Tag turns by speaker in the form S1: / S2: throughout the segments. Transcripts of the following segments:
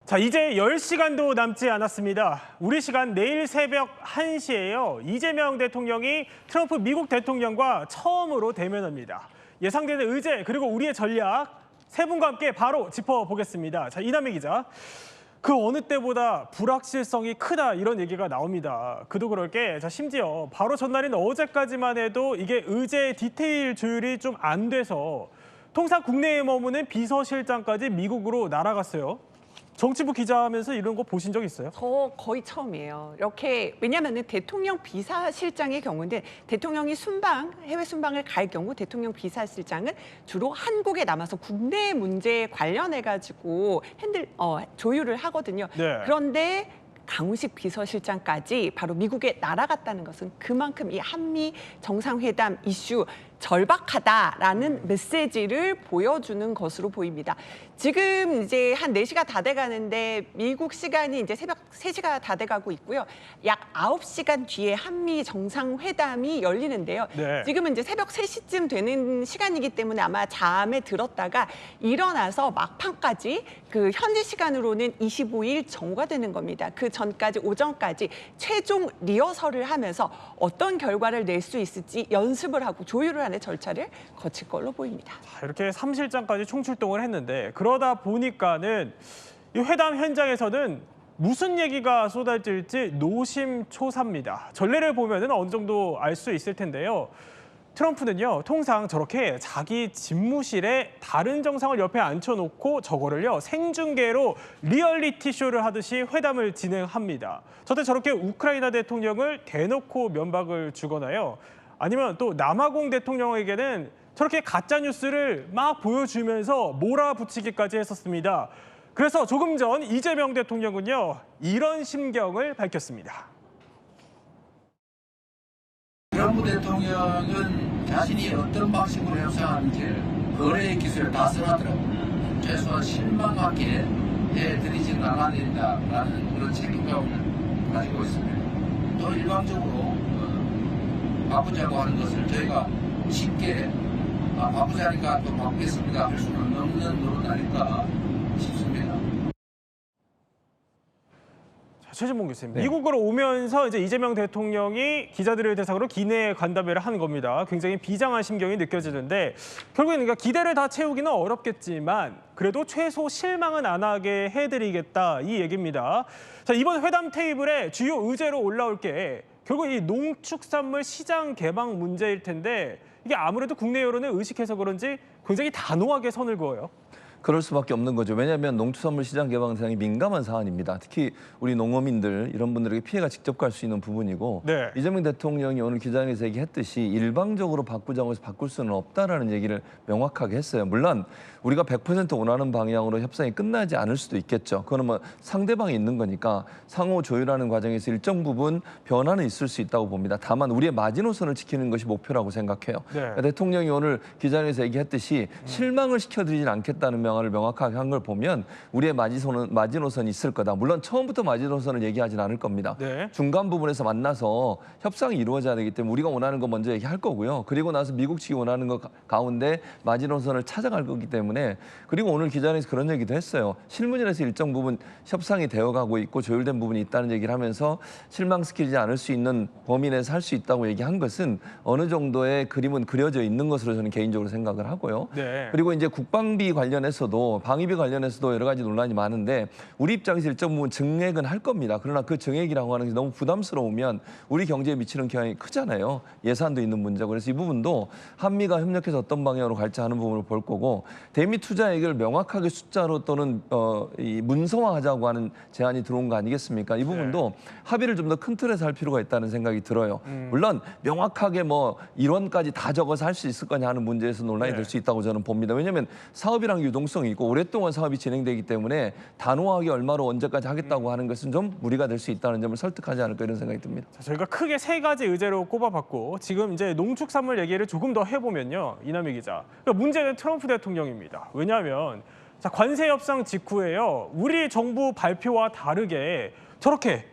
S1: 자, 이제 10시간도 남지 않았습니다. 우리 시간 내일 새벽 1시에요. 이재명 대통령이 트럼프 미국 대통령과 처음으로 대면합니다. 예상되는 의제 그리고 우리의 전략 세 분과 함께 바로 짚어보겠습니다. 자, 이남희 기자. 그 어느 때보다 불확실성이 크다 이런 얘기가 나옵니다. 그도 그럴 게 심지어 바로 전날인 어제까지만 해도 이게 의제 디테일 조율이 좀 안 돼서 통상 국내에 머무는 비서실장까지 미국으로 날아갔어요. 정치부 기자하면서 이런 거 보신 적 있어요?
S2: 저 거의 처음이에요. 이렇게 왜냐하면 대통령 비서실장의 경우인데 대통령이 해외 순방을 갈 경우 대통령 비서실장은 주로 한국에 남아서 국내 문제에 관련해 가지고 조율을 하거든요.
S1: 네.
S2: 그런데 강훈식 비서실장까지 바로 미국에 날아갔다는 것은 그만큼 이 한미 정상회담 이슈 절박하다라는 메시지를 보여주는 것으로 보입니다. 지금 이제 한 4시가 다 돼가는데 미국 시간이 이제 새벽 3시가 다 돼가고 있고요. 약 9시간 뒤에 한미 정상회담이 열리는데요.
S1: 네.
S2: 지금은 이제 새벽 3시쯤 되는 시간이기 때문에 아마 잠에 들었다가 일어나서 막판까지 그 현지 시간으로는 25일 정오가 되는 겁니다. 그 전까지 오전까지 최종 리허설을 하면서 어떤 결과를 낼 수 있을지 연습을 하고 조율을 하는 절차를 거칠 걸로 보입니다.
S1: 자, 이렇게 3실장까지 총출동을 했는데 그러다 보니까는 이 회담 현장에서는 무슨 얘기가 쏟아질지 노심초사입니다. 전례를 보면은 어느 정도 알 수 있을 텐데요. 트럼프는요, 통상 저렇게 자기 집무실에 다른 정상을 옆에 앉혀놓고 저거를요, 생중계로 리얼리티 쇼를 하듯이 회담을 진행합니다. 저때 저렇게 우크라이나 대통령을 대놓고 면박을 주거나요. 아니면 또 남아공 대통령에게는 저렇게 가짜 뉴스를 막 보여주면서 몰아붙이기까지 했었습니다. 그래서 조금 전 이재명 대통령은요, 이런 심경을 밝혔습니다.
S3: 트럼프 대통령은 자신이 어떤 방식으로 협상하는지 거래의 기술을 다 써놨더라고요. 최소한 실망하게 해드리지는 않아야 된다라는 그런 책임감을 가지고 있습니다. 또 일방적으로 바꾸자고 하는 것을 저희가 쉽게 바꾸자니까 또 바꾸겠습니다 할 수는 없는 노릇 아닐까 싶습니다.
S1: 최진봉 교수님,
S4: 네.
S1: 미국으로 오면서 이제 이재명 대통령이 기자들을 대상으로 기내 간담회를 하는 겁니다. 굉장히 비장한 심경이 느껴지는데 결국에는 그러니까 기대를 다 채우기는 어렵겠지만 그래도 최소 실망은 안 하게 해드리겠다 이 얘기입니다. 자, 이번 회담 테이블에 주요 의제로 올라올 게 결국 이 농축산물 시장 개방 문제일 텐데 이게 아무래도 국내 여론을 의식해서 그런지 굉장히 단호하게 선을 그어요.
S4: 그럴 수밖에 없는 거죠. 왜냐하면 농축산물 시장 개방 대상이 민감한 사안입니다. 특히 우리 농어민들 이런 분들에게 피해가 직접 갈 수 있는 부분이고
S1: 네.
S4: 이재명 대통령이 오늘 기자회견에서 얘기했듯이 일방적으로 바꾸자고 해서 바꿀 수는 없다라는 얘기를 명확하게 했어요. 물론 우리가 100% 원하는 방향으로 협상이 끝나지 않을 수도 있겠죠. 그거는 뭐 상대방이 있는 거니까 상호 조율하는 과정에서 일정 부분 변화는 있을 수 있다고 봅니다. 다만 우리의 마지노선을 지키는 것이 목표라고 생각해요.
S1: 네.
S4: 그러니까 대통령이 오늘 기자회견에서 얘기했듯이 실망을 시켜드리진 않겠다는 명언을 명확하게 한 걸 보면 우리의 마지노선이 있을 거다. 물론 처음부터 마지노선을 얘기하진 않을 겁니다.
S1: 네.
S4: 중간 부분에서 만나서 협상이 이루어져야 되기 때문에 우리가 원하는 거 먼저 얘기할 거고요. 그리고 나서 미국 측이 원하는 거 가운데 마지노선을 찾아갈 거기 때문에 그리고 오늘 기자회견에서 그런 얘기도 했어요. 실무진에서 일정 부분 협상이 되어가고 있고 조율된 부분이 있다는 얘기를 하면서 실망시키지 않을 수 있는 범위 내에서 할 수 있다고 얘기한 것은 어느 정도의 그림은 그려져 있는 것으로 저는 개인적으로 생각을 하고요.
S1: 네.
S4: 그리고 이제 국방비 관련해서도 방위비 관련해서도 여러 가지 논란이 많은데 우리 입장에서 일정 부분 증액은 할 겁니다. 그러나 그 증액이라고 하는 게 너무 부담스러우면 우리 경제에 미치는 영향이 크잖아요. 예산도 있는 문제고. 그래서 이 부분도 한미가 협력해서 어떤 방향으로 갈지 하는 부분을 볼 거고 대미 투자액을 명확하게 숫자로 또는 이 문서화하자고 하는 제안이 들어온 거 아니겠습니까? 이 부분도 합의를 좀 더 큰 틀에서 할 필요가 있다는 생각이 들어요. 물론 명확하게 뭐 1원까지 다 적어서 할 수 있을 거냐 하는 문제에서 논란이 될 수 있다고 저는 봅니다. 왜냐하면 사업이란 유동성이 있고 오랫동안 사업이 진행되기 때문에 단호하게 얼마로 언제까지 하겠다고 하는 것은 좀 무리가 될 수 있다는 점을 설득하지 않을까 이런 생각이 듭니다.
S1: 자, 저희가 크게 3가지 의제로 꼽아봤고 지금 이제 농축산물 얘기를 조금 더 해보면요. 이남희 기자. 그러니까 문제는 트럼프 대통령입니다. 왜냐하면 자, 관세 협상 직후에요. 우리 정부 발표와 다르게 저렇게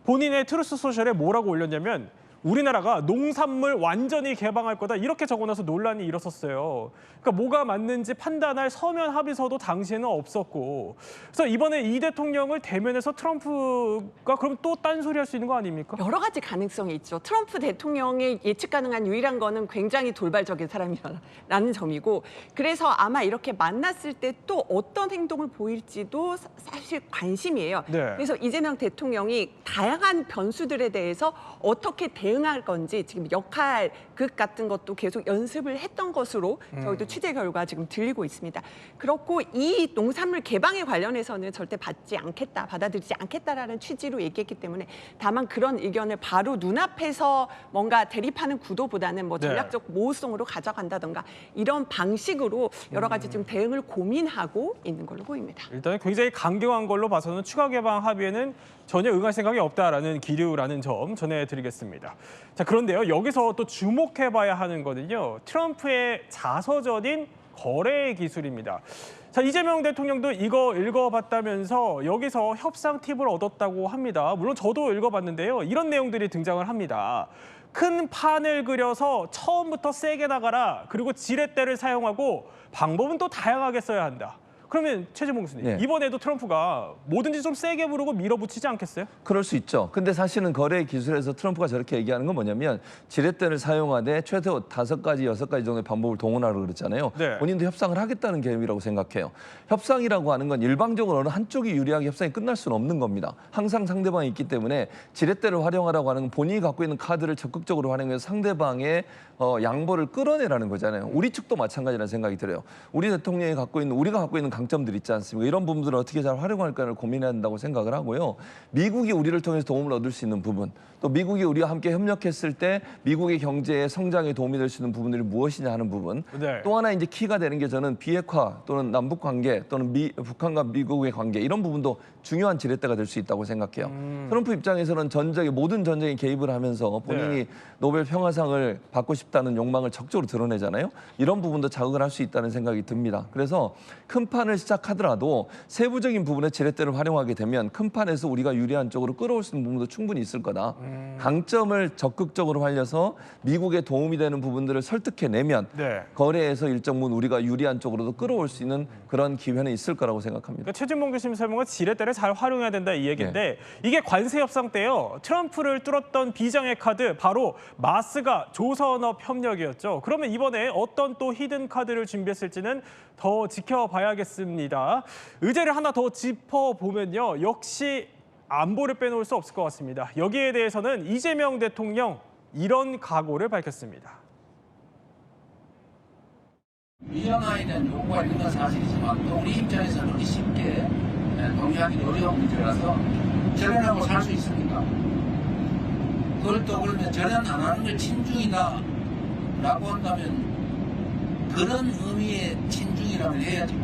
S1: 본인의 트루스 소셜에 뭐라고 올렸냐면 우리나라가 농산물 완전히 개방할 거다 이렇게 적어놔서 논란이 일었었어요. 그러니까 뭐가 맞는지 판단할 서면 합의서도 당시에는 없었고, 그래서 이번에 이 대통령을 대면해서 트럼프가 그럼 또 딴소리할 수 있는 거 아닙니까?
S2: 여러 가지 가능성이 있죠. 트럼프 대통령의 예측 가능한 유일한 거는 굉장히 돌발적인 사람이라는 점이고, 그래서 아마 이렇게 만났을 때 또 어떤 행동을 보일지도 사실 관심이에요.
S1: 네.
S2: 그래서 이재명 대통령이 다양한 변수들에 대해서 어떻게 대응할 건지 지금 역할극 같은 것도 계속 연습을 했던 것으로 저희도 취재 결과 지금 들리고 있습니다. 그렇고 이 농산물 개방에 관련해서는 절대 받아들이지 않겠다라는 취지로 얘기했기 때문에, 다만 그런 의견을 바로 눈앞에서 뭔가 대립하는 구도보다는 뭐 전략적 모호성으로 가져간다던가 이런 방식으로 여러 가지 지금 대응을 고민하고 있는 걸로 보입니다.
S1: 일단 굉장히 강경한 걸로 봐서는 추가 개방 합의에는 전혀 응할 생각이 없다라는 기류라는 점 전해드리겠습니다. 자, 그런데요, 여기서 또 주목해봐야 하는 거는요, 트럼프의 자서전인 거래 기술입니다. 자, 이재명 대통령도 이거 읽어봤다면서 여기서 협상 팁을 얻었다고 합니다. 물론 저도 읽어봤는데요, 이런 내용들이 등장을 합니다. 큰 판을 그려서 처음부터 세게 나가라. 그리고 지렛대를 사용하고 방법은 또 다양하게 써야 한다. 그러면 최재봉 교수님,
S4: 네.
S1: 이번에도 트럼프가 뭐든지 좀 세게 부르고 밀어붙이지 않겠어요?
S4: 그럴 수 있죠. 근데 사실은 거래 기술에서 트럼프가 저렇게 얘기하는 건 뭐냐면 지렛대를 사용하되 최소 5가지, 6가지 정도의 방법을 동원하라고 그랬잖아요.
S1: 네.
S4: 본인도 협상을 하겠다는 개념이라고 생각해요. 협상이라고 하는 건 일방적으로 어느 한쪽이 유리하게 협상이 끝날 수는 없는 겁니다. 항상 상대방이 있기 때문에 지렛대를 활용하라고 하는 건 본인이 갖고 있는 카드를 적극적으로 활용해서 상대방의 양보를 끌어내라는 거잖아요. 우리 측도 마찬가지라는 생각이 들어요. 우리가 갖고 있는 강점들 있지 않습니까? 이런 부분들을 어떻게 잘 활용할까를 고민해야 한다고 생각을 하고요. 미국이 우리를 통해서 도움을 얻을 수 있는 부분, 또 미국이 우리와 함께 협력했을 때 미국의 경제의 성장에 도움이 될 수 있는 부분들이 무엇이냐 하는 부분.
S1: 네.
S4: 또 하나 이제 키가 되는 게 저는 비핵화 또는 남북 관계 또는 북한과 미국의 관계 이런 부분도 중요한 지렛대가 될 수 있다고 생각해요. 트럼프 입장에서는 모든 전쟁에 개입을 하면서 본인이
S1: 네.
S4: 노벨 평화상을 받고 싶다는 욕망을 적극적으로 드러내잖아요. 이런 부분도 자극을 할 수 있다는 생각이 듭니다. 그래서 큰 판을 시작하더라도 세부적인 부분에 지렛대를 활용하게 되면 큰 판에서 우리가 유리한 쪽으로 끌어올 수 있는 부분도 충분히 있을 거다. 강점을 적극적으로 활려서 미국에 도움이 되는 부분들을 설득해내면
S1: 네.
S4: 거래에서 일정 부분 우리가 유리한 쪽으로도 끌어올 수 있는 그런 기회는 있을 거라고 생각합니다.
S1: 그러니까 최진봉 교수님 설명은 지렛대를 잘 활용해야 된다 이 얘기인데, 이게 관세 협상 때요, 트럼프를 뚫었던 비장의 카드 바로 마스가 조선업 협력이었죠. 그러면 이번에 어떤 또 히든 카드를 준비했을지는 더 지켜봐야겠습니다. 의제를 하나 더 짚어보면요, 역시 안보를 빼놓을 수 없을 것 같습니다. 여기에 대해서는 이재명 대통령 이런 각오를 밝혔습니다.
S3: 위헌화에 대한 요구가 있는 건 사실이지만 또 우리 입장에서는 그렇게 쉽게 동의하기 어려운 문제라서 절연하고 살 수 있습니까? 그걸 또 그러면 절연 안 하는 걸 친중이다 라고 한다면 그런 의미의 친중이라면 해야죠.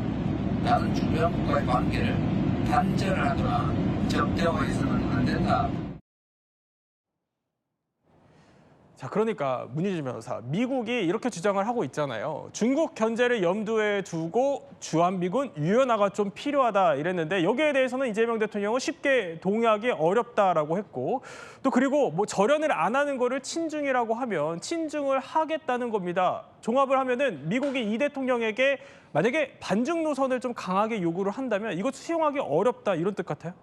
S3: 다른 주변 국가의 관계를 단절하거나 적대화해서는 안 된다.
S1: 자, 그러니까 문희준 변호사, 미국이 이렇게 주장을 하고 있잖아요. 중국 견제를 염두에 두고 주한미군 유연화가 좀 필요하다 이랬는데, 여기에 대해서는 이재명 대통령은 쉽게 동의하기 어렵다라고 했고, 또 그리고 뭐 절연을 안 하는 거를 친중이라고 하면 친중을 하겠다는 겁니다. 종합을 하면은 미국이 이 대통령에게 만약에 반중 노선을 좀 강하게 요구를 한다면 이것 수용하기 어렵다 이런 뜻 같아요.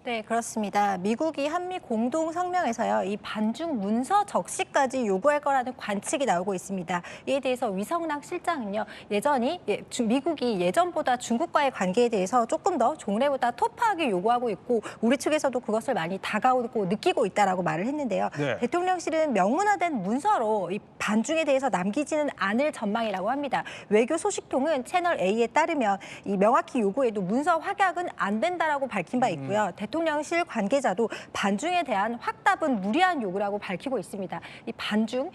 S5: 네, 그렇습니다. 미국이 한미 공동 성명에서요, 이 반중 문서 적시까지 요구할 거라는 관측이 나오고 있습니다. 이에 대해서 위성락 실장은요, 미국이 예전보다 중국과의 관계에 대해서 조금 더 종래보다 터프하게 요구하고 있고, 우리 측에서도 그것을 많이 다가오고 느끼고 있다라고 말을 했는데요.
S1: 네.
S5: 대통령실은 명문화된 문서로 이 반중에 대해서 남기지는 않을 전망이라고 합니다. 외교 소식통은 채널 A에 따르면 이 명확히 요구해도 문서 확약은 안 된다라고 밝힌 바 있고요. 대통령실 관계자도 반중에 대한 확답은 무리한 요구라고 밝히고 있습니다. 이 반중,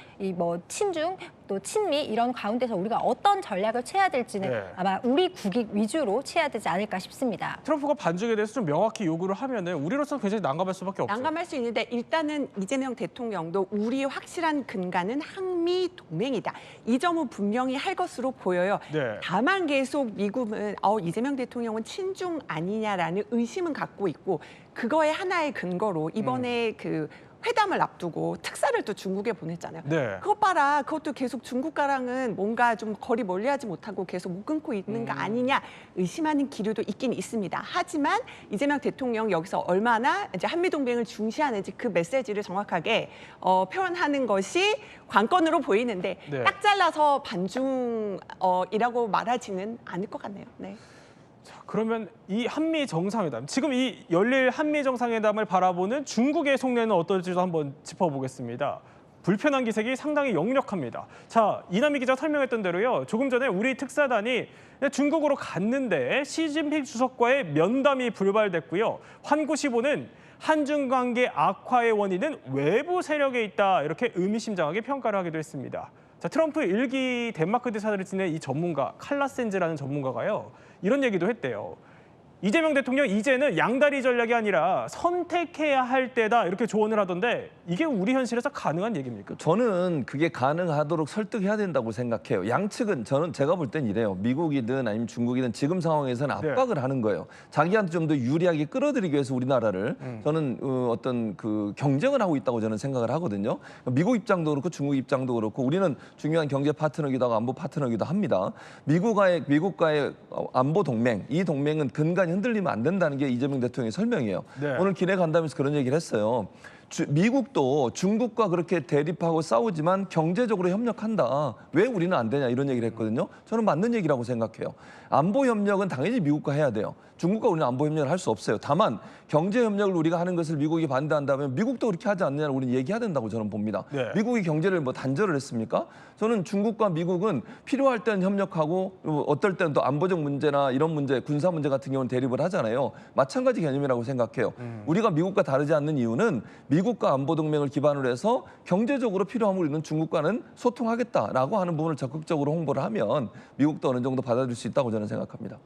S5: 친중, 또 친미 이런 가운데서 우리가 어떤 전략을 취해야 될지는
S1: 네.
S5: 아마 우리 국익 위주로 취해야 되지 않을까 싶습니다.
S1: 트럼프가 반중에 대해서 좀 명확히 요구를 하면은 우리로서는 굉장히 난감할 수밖에 없어요.
S2: 난감할 수 있는데, 일단은 이재명 대통령도 우리의 확실한 근간은 한미 동맹이다. 이 점은 분명히 할 것으로 보여요.
S1: 네.
S2: 다만 계속 미국은 이재명 대통령은 친중 아니냐라는 의심은 갖고 있고, 그거의 하나의 근거로 이번에 그 회담을 앞두고 특사를 또 중국에 보냈잖아요.
S1: 네.
S2: 그것 봐라. 그것도 계속 중국과랑은 뭔가 좀 거리 멀리하지 못하고 계속 못 끊고 있는 거 아니냐 의심하는 기류도 있긴 있습니다. 하지만 이재명 대통령 여기서 얼마나 이제 한미 동맹을 중시하는지 그 메시지를 정확하게 표현하는 것이 관건으로 보이는데
S1: 네.
S2: 딱 잘라서 반중이라고 말하지는 않을 것 같네요. 네.
S1: 자, 그러면 이 한미 정상회담, 지금 이 열릴 한미 정상회담을 바라보는 중국의 속내는 어떨지도 한번 짚어보겠습니다. 불편한 기색이 상당히 역력합니다. 자, 이남희 기자 설명했던 대로요. 조금 전에 우리 특사단이 중국으로 갔는데 시진핑 주석과의 면담이 불발됐고요. 환구시보는 한중 관계 악화의 원인은 외부 세력에 있다, 이렇게 의미심장하게 평가를 하기도 했습니다. 자, 트럼프 일기 덴마크 대사를 지낸 이 전문가 칼라센즈라는 전문가가요, 이런 얘기도 했대요. 이재명 대통령 이제는 양다리 전략이 아니라 선택해야 할 때다, 이렇게 조언을 하던데 이게 우리 현실에서 가능한 얘기입니까?
S4: 저는 그게 가능하도록 설득해야 된다고 생각해요. 양측은 제가 볼 땐 이래요. 미국이든 아니면 중국이든 지금 상황에서는 압박을 하는 거예요. 자기한테 좀 더 유리하게 끌어들이기 위해서 우리나라를 저는 어떤 그 경쟁을 하고 있다고 저는 생각을 하거든요. 미국 입장도 그렇고 중국 입장도 그렇고 우리는 중요한 경제 파트너기도 하고 안보 파트너기도 합니다. 미국과의 안보 동맹, 이 동맹은 근간이 흔들리면 안 된다는 게 이재명 대통령의 설명이에요.
S1: 네.
S4: 오늘 기내 간담회에서 그런 얘기를 했어요. 미국도 중국과 그렇게 대립하고 싸우지만 경제적으로 협력한다. 왜 우리는 안 되냐 이런 얘기를 했거든요. 저는 맞는 얘기라고 생각해요. 안보 협력은 당연히 미국과 해야 돼요. 중국과 우리는 안보 협력을 할 수 없어요. 다만 경제 협력을 우리가 하는 것을 미국이 반대한다면 미국도 그렇게 하지 않느냐를 우리는 얘기해야 된다고 저는 봅니다.
S1: 네.
S4: 미국이 경제를 뭐 단절을 했습니까? 저는 중국과 미국은 필요할 때는 협력하고 어떨 때는 또 안보적 문제나 이런 문제, 군사 문제 같은 경우는 대립을 하잖아요. 마찬가지 개념이라고 생각해요. 우리가 미국과 다르지 않는 이유는 미국과 안보 동맹을 기반으로 해서 경제적으로 필요함을 우리는 중국과는 소통하겠다라고 하는 부분을 적극적으로 홍보를 하면 미국도 어느 정도 받아들일 수 있다고 저는 생각합니다.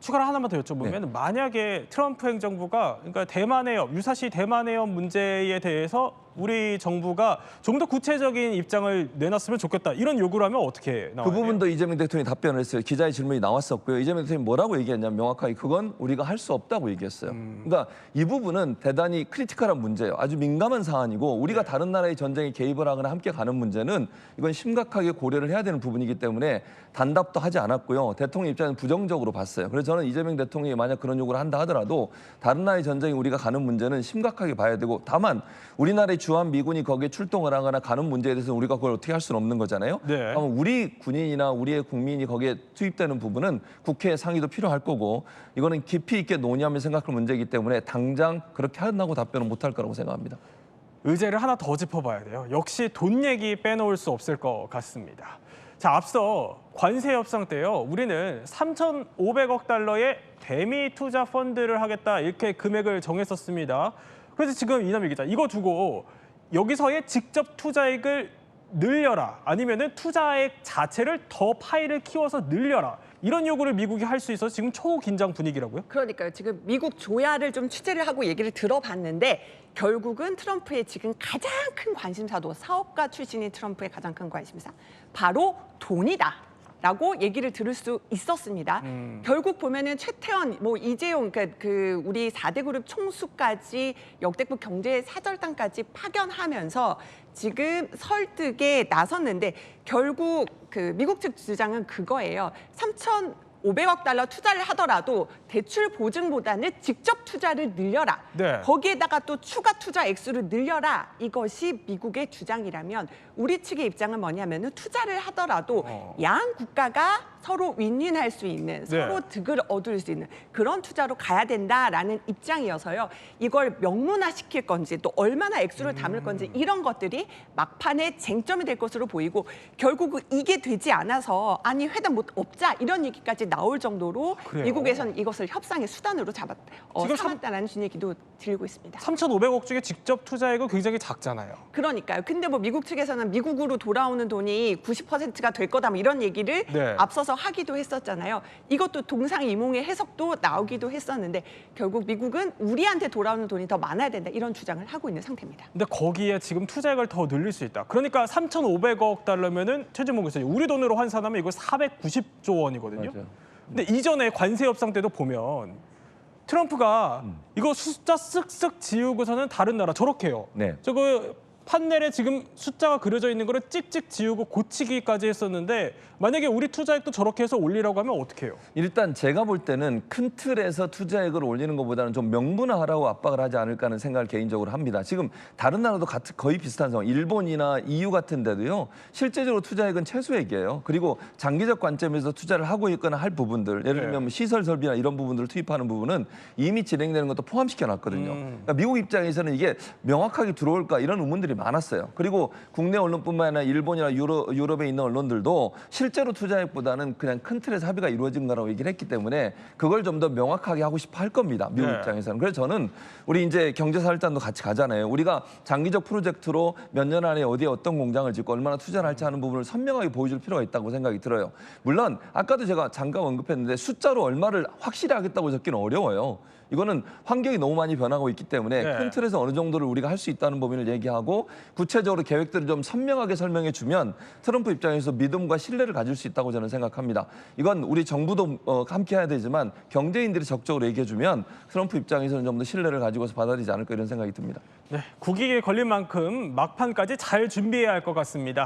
S1: 추가로 하나만 더 여쭤보면 만약에 트럼프 행정부가 그러니까 대만해협, 유사시 대만해협 문제에 대해서 우리 정부가 좀 더 구체적인 입장을 내놨으면 좋겠다, 이런 요구를 하면 어떻게 나와요?
S4: 그 부분도 이재명 대통령이 답변을 했어요. 기자의 질문이 나왔었고요. 이재명 대통령이 뭐라고 얘기했냐면 명확하게 그건 우리가 할 수 없다고 얘기했어요. 그러니까 이 부분은 대단히 크리티컬한 문제예요. 아주 민감한 사안이고 우리가 다른 나라의 전쟁에 개입을 하거나 함께 가는 문제는 이건 심각하게 고려를 해야 되는 부분이기 때문에 단답도 하지 않았고요. 대통령 입장은 부정적으로 봤어요. 그래서 저는 이재명 대통령이 만약 그런 요구를 한다 하더라도 다른 나라의 전쟁에 우리가 가는 문제는 심각하게 봐야 되고, 다만 우리나라의 주한 미군이 거기에 출동을 하거나 가는 문제에 대해서 우리가 그걸 어떻게 할 수는 없는 거잖아요.
S1: 네.
S4: 그러면 우리 군인이나 우리의 국민이 거기에 투입되는 부분은 국회 상의도 필요할 거고 이거는 깊이 있게 논의하며 생각할 문제이기 때문에 당장 그렇게 한다고 답변은 못할 거라고 생각합니다.
S1: 의제를 하나 더 짚어봐야 돼요. 역시 돈 얘기 빼놓을 수 없을 것 같습니다. 자, 앞서 관세 협상 때요, 우리는 3,500억 달러의 대미 투자 펀드를 하겠다, 이렇게 금액을 정했었습니다. 그래서 지금 이남희 기자, 이거 두고 여기서의 직접 투자액을 늘려라, 아니면은 투자액 자체를 더 파이를 키워서 늘려라, 이런 요구를 미국이 할 수 있어서 지금 초긴장 분위기라고요?
S2: 그러니까요. 지금 미국 조야를 좀 취재를 하고 얘기를 들어봤는데 결국은 트럼프의 지금 가장 큰 관심사도, 사업가 출신인 트럼프의 가장 큰 관심사, 바로 돈이다 라고 얘기를 들을 수 있었습니다. 결국 보면은 최태원, 뭐 이재용, 그러니까 그 우리 4대 그룹 총수까지 역대급 경제 사절단까지 파견하면서 지금 설득에 나섰는데 결국 그 미국 측 주장은 그거예요. 3,500억 달러 투자를 하더라도 대출 보증보다는 직접 투자를 늘려라.
S1: 네.
S2: 거기에다가 또 추가 투자 액수를 늘려라. 이것이 미국의 주장이라면 우리 측의 입장은 뭐냐면은 투자를 하더라도 양 국가가 서로 윈윈할 수 있는, 서로 득을 얻을 수 있는 그런 투자로 가야 된다라는 입장이어서요. 이걸 명문화시킬 건지 또 얼마나 액수를 담을 건지 이런 것들이 막판에 쟁점이 될 것으로 보이고, 결국 이게 되지 않아서 아니 회담 못 없자 이런 얘기까지 나올 정도로
S1: 그래요?
S2: 미국에서는 이것을 협상의 수단으로
S1: 지금
S2: 삼았다는 얘기도 들고 있습니다.
S1: 3,500억 중에 직접 투자액은 굉장히 작잖아요.
S2: 그러니까요. 근데 뭐 미국 측에서는 미국으로 돌아오는 돈이 90%가 될 거다 뭐 이런 얘기를
S1: 네.
S2: 앞서서 하기도 했었잖아요. 이것도 동상이몽의 해석도 나오기도 했었는데 결국 미국은 우리한테 돌아오는 돈이 더 많아야 된다 이런 주장을 하고 있는 상태입니다.
S1: 근데 거기에 지금 투자액을 더 늘릴 수 있다. 그러니까 3,500억 달러면은 최진봉 교수님, 우리 돈으로 환산하면 이거 490조 원이거든요.
S4: 맞아요.
S1: 근데 이전에 관세 협상 때도 보면 트럼프가 이거 숫자 쓱쓱 지우고서는 다른 나라 저렇게 해요.
S4: 네.
S1: 저거 판넬에 지금 숫자가 그려져 있는 거를 찍찍 지우고 고치기까지 했었는데 만약에 우리 투자액도 저렇게 해서 올리라고 하면 어떻게 해요?
S4: 일단 제가 볼 때는 큰 틀에서 투자액을 올리는 것보다는 좀 명분화하라고 압박을 하지 않을까 하는 생각을 개인적으로 합니다. 지금 다른 나라도 거의 비슷한 상황, 일본이나 EU 같은 데도요. 실제적으로 투자액은 최소액이에요. 그리고 장기적 관점에서 투자를 하고 있거나 할 부분들, 예를 들면 시설 설비나 이런 부분들을 투입하는 부분은 이미 진행되는 것도 포함시켜 놨거든요. 그러니까 미국 입장에서는 이게 명확하게 들어올까 이런 의문들이 많았어요. 그리고 국내 언론뿐만 아니라 일본이나 유럽에 있는 언론들도 실제로 투자액보다는 그냥 큰 틀에서 합의가 이루어진 거라고 얘기를 했기 때문에 그걸 좀 더 명확하게 하고 싶어 할 겁니다. 미국
S1: 네.
S4: 입장에서는. 그래서 저는 우리 이제 경제사절단도 같이 가잖아요. 우리가 장기적 프로젝트로 몇 년 안에 어디에 어떤 공장을 짓고 얼마나 투자를 할지 하는 부분을 선명하게 보여줄 필요가 있다고 생각이 들어요. 물론 아까도 제가 잠깐 언급했는데 숫자로 얼마를 확실히 하겠다고 적기는 어려워요. 이거는 환경이 너무 많이 변하고 있기 때문에
S1: 네.
S4: 큰 틀에서 어느 정도를 우리가 할 수 있다는 범위를 얘기하고 구체적으로 계획들을 좀 선명하게 설명해 주면 트럼프 입장에서 믿음과 신뢰를 가질 수 있다고 저는 생각합니다. 이건 우리 정부도 함께 해야 되지만 경제인들이 적극적으로 얘기해 주면 트럼프 입장에서는 좀 더 신뢰를 가지고서 받아들이지 않을까 이런 생각이 듭니다.
S1: 네, 국익에 걸린 만큼 막판까지 잘 준비해야 할 것 같습니다.